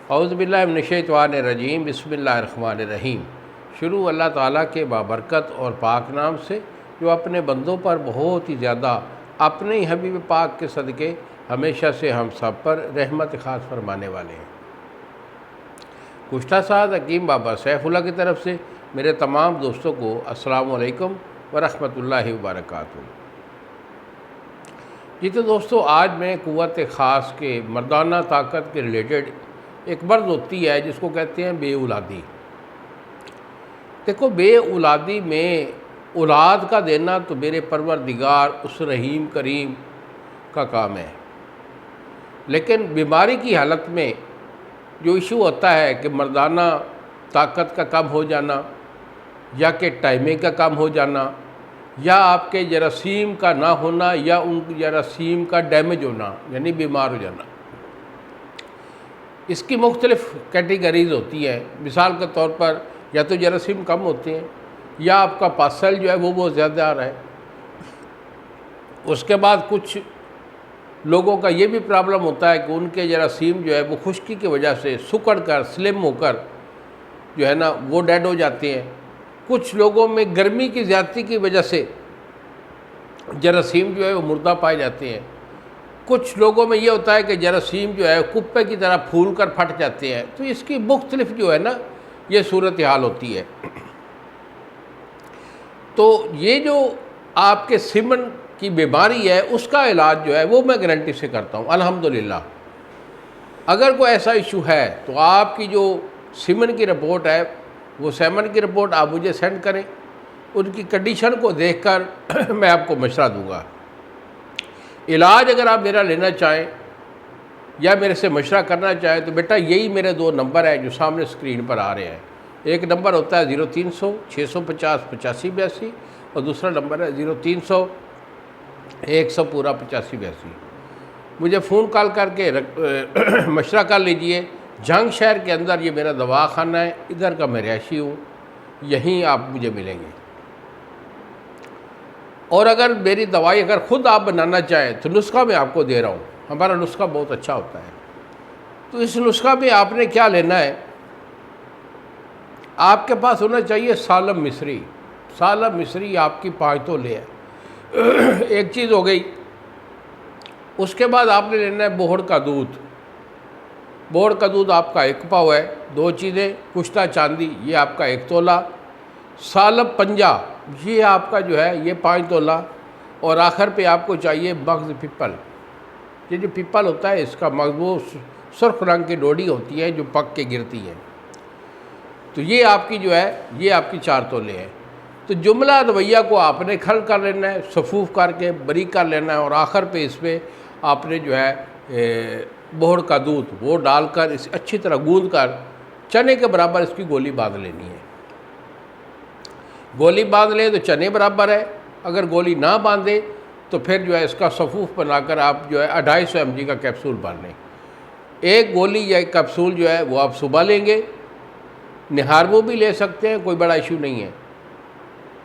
اعوذ باللہ من الشیطان الرجیم، بسم اللہ الرحمن الرحیم۔ شروع اللہ تعالیٰ کے بابرکت اور پاک نام سے جو اپنے بندوں پر بہت ہی زیادہ اپنے ہی حبیب پاک کے صدقے ہمیشہ سے ہم سب پر رحمت خاص فرمانے والے ہیں۔ گزشتہ سال حکیم بابا سیف اللہ کی طرف سے میرے تمام دوستوں کو السلام علیکم ورحمۃ اللہ وبرکاتہ۔ جی تو دوستو، آج میں قوت خاص کے مردانہ طاقت کے ریلیٹڈ ایک مرض ہوتی ہے جس کو کہتے ہیں بے اولادی۔ دیکھو، بے اولادی میں اولاد کا دینا تو میرے پروردگار اس رحیم کریم کا کام ہے، لیکن بیماری کی حالت میں جو ایشو ہوتا ہے کہ مردانہ طاقت کا کم ہو جانا، یا کہ ٹائمنگ کا کم ہو جانا، یا آپ کے جراثیم کا نہ ہونا، یا ان جراثیم کا ڈیمیج ہونا، یعنی بیمار ہو جانا، اس کی مختلف کیٹیگریز ہوتی ہیں۔ مثال کے طور پر یا تو جراثیم کم ہوتے ہیں، یا آپ کا پاسل جو ہے وہ بہت زیادہ آ رہا ہے۔ اس کے بعد کچھ لوگوں کا یہ بھی پرابلم ہوتا ہے کہ ان کے جراثیم جو ہے وہ خشکی کی وجہ سے سکڑ کر سلم ہو کر جو ہے نا وہ ڈیڈ ہو جاتے ہیں۔ کچھ لوگوں میں گرمی کی زیادتی کی وجہ سے جراثیم جو ہے وہ مردہ پائے جاتے ہیں۔ کچھ لوگوں میں یہ ہوتا ہے کہ جراثیم جو ہے کپے کی طرح پھول کر پھٹ جاتے ہیں۔ تو اس کی مختلف جو ہے نا یہ صورتحال ہوتی ہے۔ تو یہ جو آپ کے سمن کی بیماری ہے اس کا علاج جو ہے وہ میں گارنٹی سے کرتا ہوں الحمدللہ۔ اگر کوئی ایسا ایشو ہے تو آپ کی جو سمن کی رپورٹ ہے، وہ سیمن کی رپورٹ آپ مجھے سینڈ کریں، ان کی کنڈیشن کو دیکھ کر میں آپ کو مشورہ دوں گا۔ علاج اگر آپ میرا لینا چاہیں یا میرے سے مشورہ کرنا چاہیں تو بیٹا یہی میرے دو نمبر ہیں جو سامنے اسکرین پر آ رہے ہیں۔ ایک نمبر ہوتا ہے 0300 650 8582 اور دوسرا نمبر ہے 0300 100 پورا 8582۔ مجھے فون کال کر کے مشورہ کر لیجئے۔ جھنگ شہر کے اندر یہ میرا دوا خانہ ہے، ادھر کا میں رہائشی ہوں، یہیں آپ مجھے ملیں گے۔ اور اگر میری دوائی اگر خود آپ بنانا چاہیں تو نسخہ میں آپ کو دے رہا ہوں، ہمارا نسخہ بہت اچھا ہوتا ہے۔ تو اس نسخہ میں آپ نے کیا لینا ہے، آپ کے پاس ہونا چاہیے سالم مصری۔ سالم مصری آپ کی 5 تولے ہے، ایک چیز ہو گئی۔ اس کے بعد آپ نے لینا ہے بوہڑ کا دودھ۔ بوہڑ کا دودھ آپ کا 1 پاؤ ہے۔ 2 چیزیں، کشتہ چاندی یہ آپ کا 1 تولہ، سالب پنجہ یہ آپ کا جو ہے یہ 5 تولہ، اور آخر پہ آپ کو چاہیے مغز پیپل۔ یہ جو پیپل ہوتا ہے اس کا مغز وہ سرخ رنگ کی ڈوڈی ہوتی ہے جو پک کے گرتی ہے۔ تو یہ آپ کی جو ہے یہ آپ کی 4 تولے ہیں۔ تو جملہ رویہ کو آپ نے کھل کر لینا ہے، صفوف کر کے باریک کر لینا ہے، اور آخر پہ اس پہ آپ نے جو ہے بوہڑ کا دودھ وہ ڈال کر اسے اچھی طرح گوندھ کر چنے کے برابر اس کی گولی باندھ لینی ہے۔ گولی باندھ لیں تو چنے برابر ہے، اگر گولی نہ باندھے تو پھر جو ہے اس کا صفوف بنا کر آپ جو ہے 250 mg کا کیپسول باندھ لیں۔ ایک گولی یا ایک کیپسول جو ہے وہ آپ صبح لیں گے، نہار میں بھی لے سکتے ہیں، کوئی بڑا ایشو نہیں ہے۔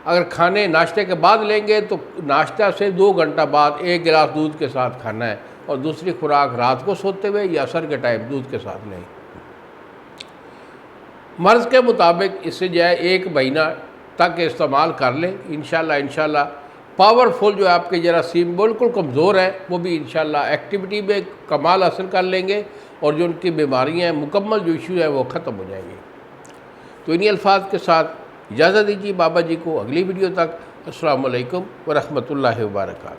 اگر کھانے ناشتے کے بعد لیں گے تو ناشتہ سے 2 گھنٹہ بعد 1 گلاس دودھ کے ساتھ کھانا ہے، اور دوسری خوراک رات کو سوتے ہوئے یا عصر کے ٹائم دودھ کے ساتھ لیں۔ مرض کے مطابق اس سے جو ہے 1 مہینہ تک استعمال کر لیں، انشاءاللہ پاورفل جو ہے آپ کے جراثیم بالکل کمزور ہے وہ بھی انشاءاللہ ایکٹیویٹی میں کمال حاصل کر لیں گے، اور جو ان کی بیماریاں ہیں مکمل جو ایشو ہے وہ ختم ہو جائیں گے۔ تو انہی الفاظ کے ساتھ اجازت دیجیے بابا جی کو، اگلی ویڈیو تک السلام علیکم ورحمۃ اللہ وبرکاتہ۔